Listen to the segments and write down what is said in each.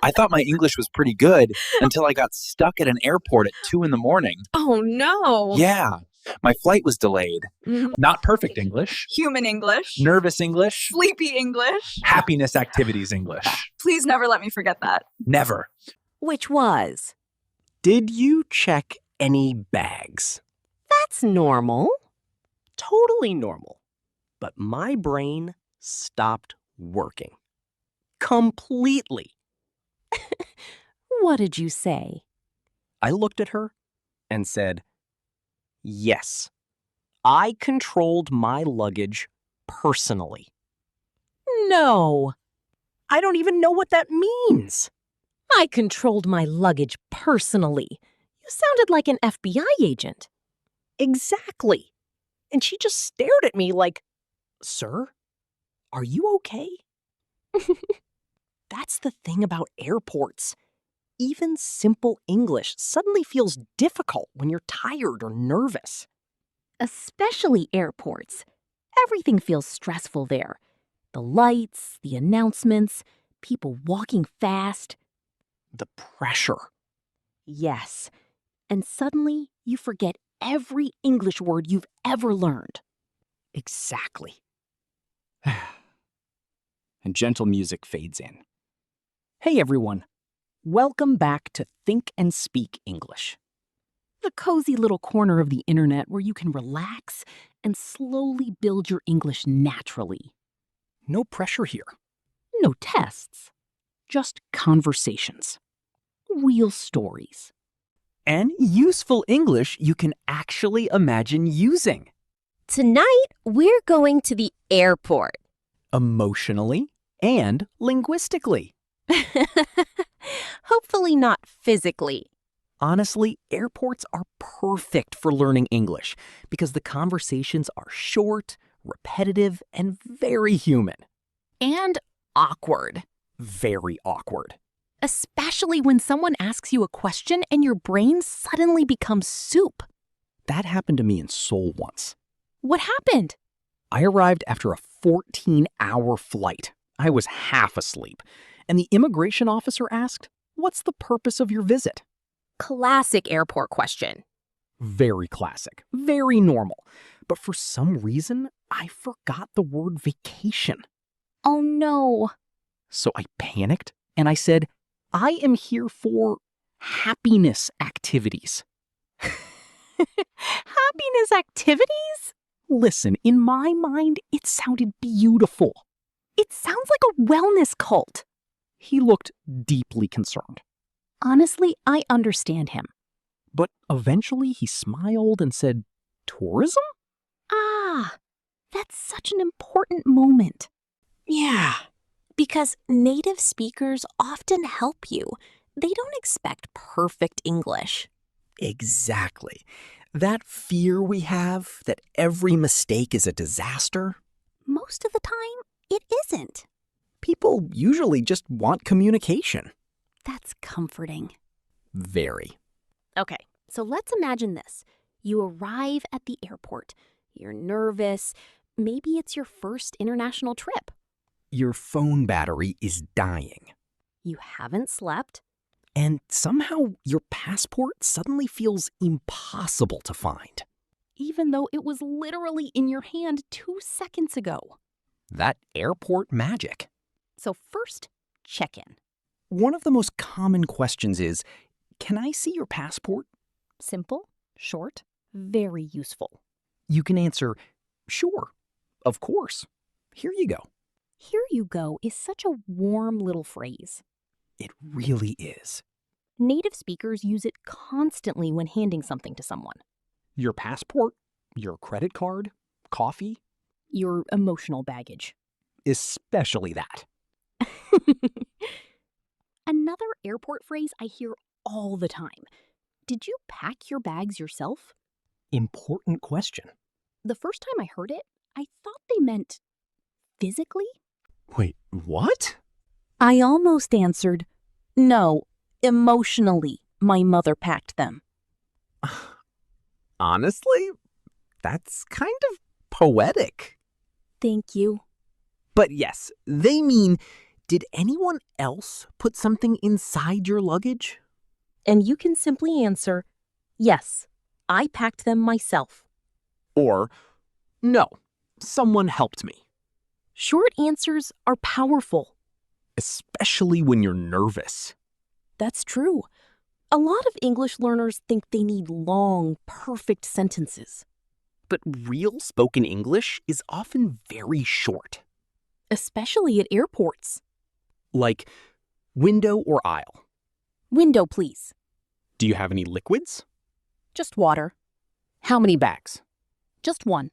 I thought my English was pretty good until I got stuck at an airport at 2 in the morning. Oh, no. Yeah, my flight was delayed. Mhm. Not perfect English. Human English. Nervous English. Sleepy English. Happiness activities English. Please never let me forget that. Never. Which was? Did you check any bags? That's normal. Totally normal. But my brain stopped working. Completely. What did you say? I looked at her and said, yes, I controlled my luggage personally. No, I don't even know what that means. I controlled my luggage personally. You sounded like an FBI agent. Exactly. And she just stared at me like, sir, are you okay? That's the thing about airports. Even simple English suddenly feels difficult when you're tired or nervous. Especially airports. Everything feels stressful there. The lights, the announcements, people walking fast. The pressure. Yes. And suddenly you forget every English word you've ever learned. Exactly. And gentle music fades in. Hey everyone, welcome back to Think and Speak English. The cozy little corner of the internet where you can relax and slowly build your English naturally. No pressure here. No tests. Just conversations. Real stories. And useful English you can actually imagine using. Tonight, we're going to the airport. Emotionally and linguistically. Hopefully not physically. Honestly, airports are perfect for learning English because the conversations are short, repetitive, and very human. And awkward. Very awkward. Especially when someone asks you a question and your brain suddenly becomes soup. That happened to me in Seoul once. What happened? I arrived after a 14-hour flight. I was half asleep. And the immigration officer asked, "What's the purpose of your visit?" Classic airport question. Very classic. Very normal. But for some reason, I forgot the word vacation. Oh no. So I panicked and I said, I am here for happiness activities. Happiness activities? Listen, in my mind, it sounded beautiful. It sounds like a wellness cult. He looked deeply concerned. Honestly, I understand him. But eventually he smiled and said, tourism? Ah, that's such an important moment. Yeah. Because native speakers often help you. They don't expect perfect English. Exactly. That fear we have that every mistake is a disaster. Most of the time, it isn't. People usually just want communication. That's comforting. Very. Okay, so let's imagine this. You arrive at the airport. You're nervous. Maybe it's your first international trip. Your phone battery is dying. You haven't slept. And somehow your passport suddenly feels impossible to find. Even though it was literally in your hand 2 seconds ago. That airport magic. So first, check in. One of the most common questions is, can I see your passport? Simple, short, very useful. You can answer, sure, of course. Here you go. Here you go is such a warm little phrase. It really is. Native speakers use it constantly when handing something to someone. Your passport, your credit card, coffee. Your emotional baggage. Especially that. Another airport phrase I hear all the time. Did you pack your bags yourself? Important question. The first time I heard it, I thought they meant physically. Wait, what? I almost answered, no, emotionally. My mother packed them. Honestly, that's kind of poetic. Thank you. But yes, they mean, Did anyone else put something inside your luggage? And you can simply answer, yes, I packed them myself. Or, no, someone helped me. Short answers are powerful. Especially when you're nervous. That's true. A lot of English learners think they need long, perfect sentences. But real spoken English is often very short. Especially at airports. Like, window or aisle? Window, please. Do you have any liquids? Just water. How many bags? Just one.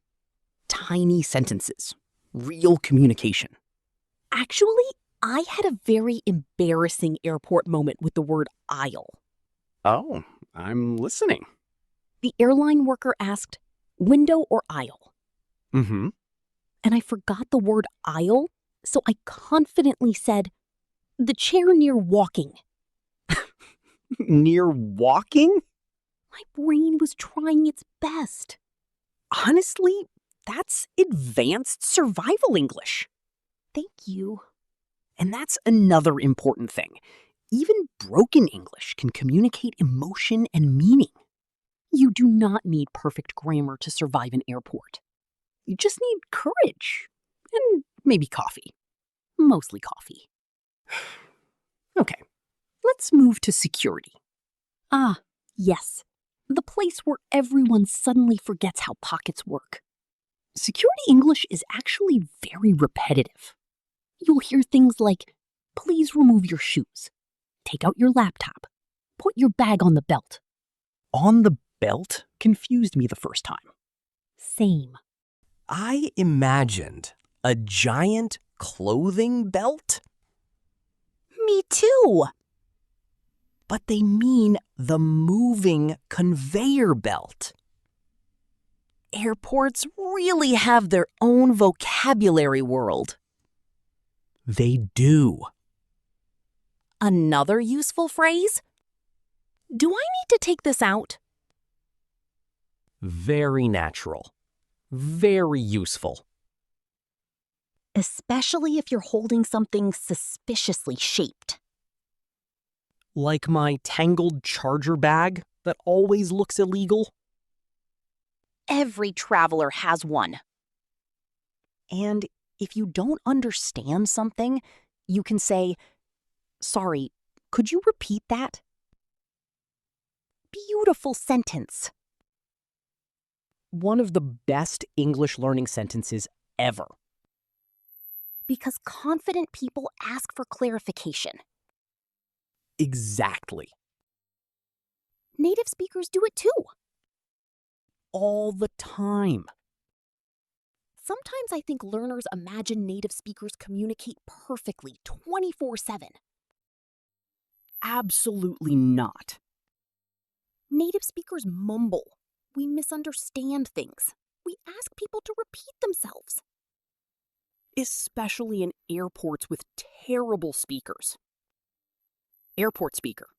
Tiny sentences. Real communication. Actually, I had a very embarrassing airport moment with the word aisle. Oh, I'm listening. The airline worker asked, window or aisle? Mm-hmm. And I forgot the word aisle, so I confidently said, the chair near walking. Near walking? My brain was trying its best. Honestly, that's advanced survival English. Thank you. And that's another important thing. Even broken English can communicate emotion and meaning. You do not need perfect grammar to survive an airport. You just need courage and maybe coffee. Mostly coffee. Okay, let's move to security. Ah, yes. The place where everyone suddenly forgets how pockets work. Security English is actually very repetitive. You'll hear things like, please remove your shoes. Take out your laptop. Put your bag on the belt. On the belt confused me the first time. Same. I imagined a giant clothing belt. Me too. But they mean the moving conveyor belt. Airports really have their own vocabulary world. They do. Another useful phrase? Do I need to take this out? Very natural. Very useful. Especially if you're holding something suspiciously shaped. Like my tangled charger bag that always looks illegal. Every traveler has one. And if you don't understand something, you can say, sorry, could you repeat that? Beautiful sentence. One of the best English learning sentences ever. Because confident people ask for clarification. Exactly. Native speakers do it too. All the time. Sometimes I think learners imagine native speakers communicate perfectly 24/7. Absolutely not. Native speakers mumble. We misunderstand things. We ask people to repeat themselves. Especially in airports with terrible speakers. Airport speaker.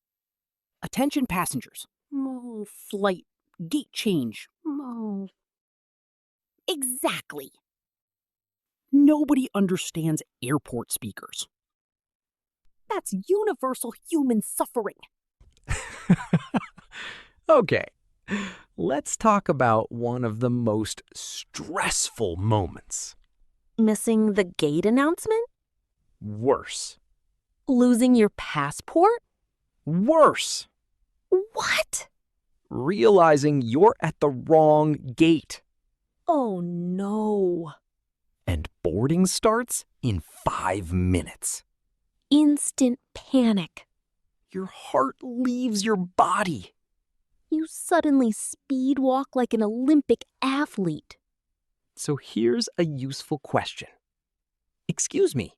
Attention passengers. Oh, flight. Gate change. Oh. Exactly. Nobody understands airport speakers. That's universal human suffering. Okay, let's talk about one of the most stressful moments. Missing the gate announcement? Worse. Losing your passport? Worse. What? Realizing you're at the wrong gate. Oh no. And boarding starts in 5 minutes. Instant panic. Your heart leaves your body. You suddenly speed walk like an Olympic athlete. So here's a useful question. Excuse me,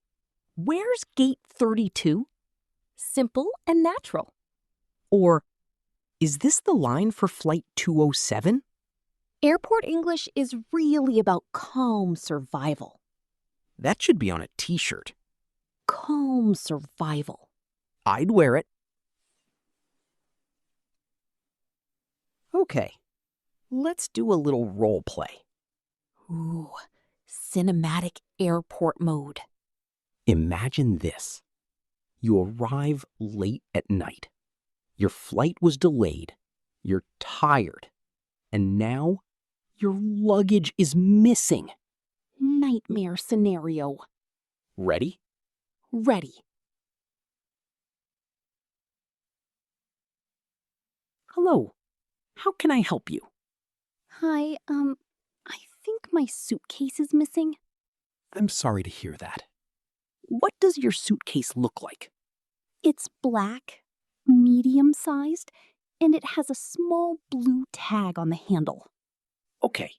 where's gate 32? Simple and natural. Or, is this the line for flight 207? Airport English is really about calm survival. That should be on a t-shirt. Calm survival. I'd wear it. Okay, let's do a little role play. Ooh, cinematic airport mode. Imagine this. You arrive late at night. Your flight was delayed. You're tired. And now your luggage is missing. Nightmare scenario. Ready? Ready. Hello. How can I help you? Hi, I think my suitcase is missing. I'm sorry to hear that. What does your suitcase look like? It's black, medium-sized, and it has a small blue tag on the handle. Okay.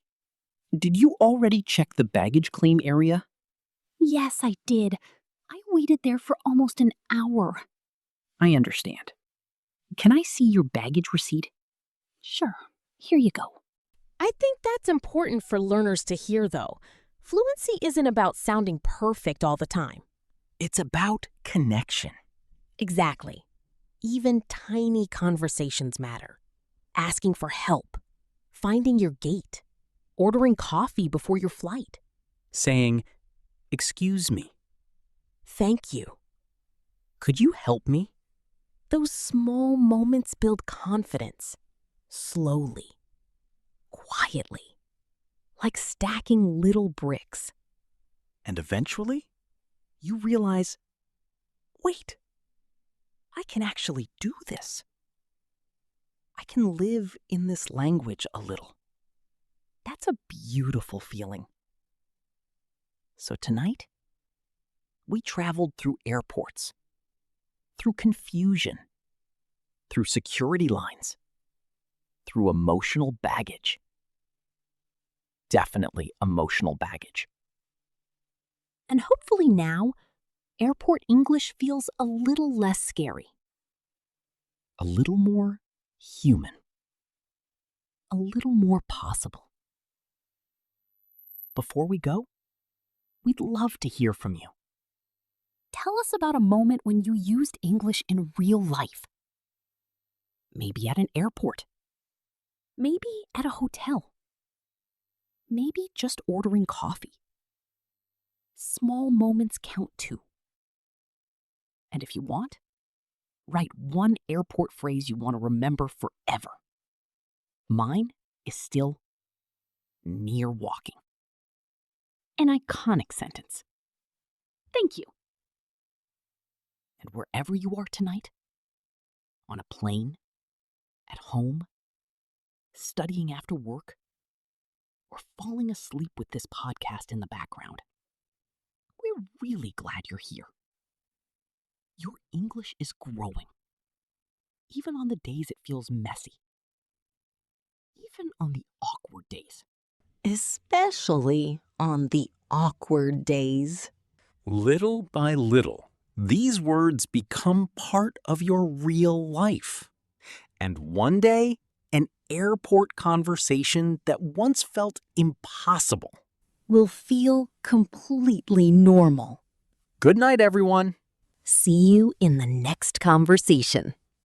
Did you already check the baggage claim area? Yes, I did. I waited there for almost an hour. I understand. Can I see your baggage receipt? Sure, here you go. I think that's important for learners to hear, though. Fluency isn't about sounding perfect all the time. It's about connection. Exactly. Even tiny conversations matter. Asking for help, finding your gate, ordering coffee before your flight. Saying, "Excuse me, Thank you. could you help me?" Those small moments build confidence. Slowly. Quietly. Like stacking little bricks. And eventually, you realize, wait, I can actually do this. I can live in this language a little. That's a beautiful feeling. So tonight, we traveled through airports, through confusion, through security lines, through emotional baggage. Definitely emotional baggage. And hopefully now, airport English feels a little less scary. A little more human. A little more possible. Before we go, we'd love to hear from you. Tell us about a moment when you used English in real life. Maybe at an airport. Maybe at a hotel. Maybe just ordering coffee. Small moments count too. And if you want, write one airport phrase you want to remember forever. Mine is still near walking. An iconic sentence. Thank you. And wherever you are tonight, on a plane, at home, studying after work, or falling asleep with this podcast in the background, we're really glad you're here. Your English is growing, even on the days it feels messy, even on the awkward days. Especially on the awkward days. Little by little, these words become part of your real life. And one day, an airport conversation that once felt impossible. Will feel completely normal. Good night, everyone. See you in the next conversation.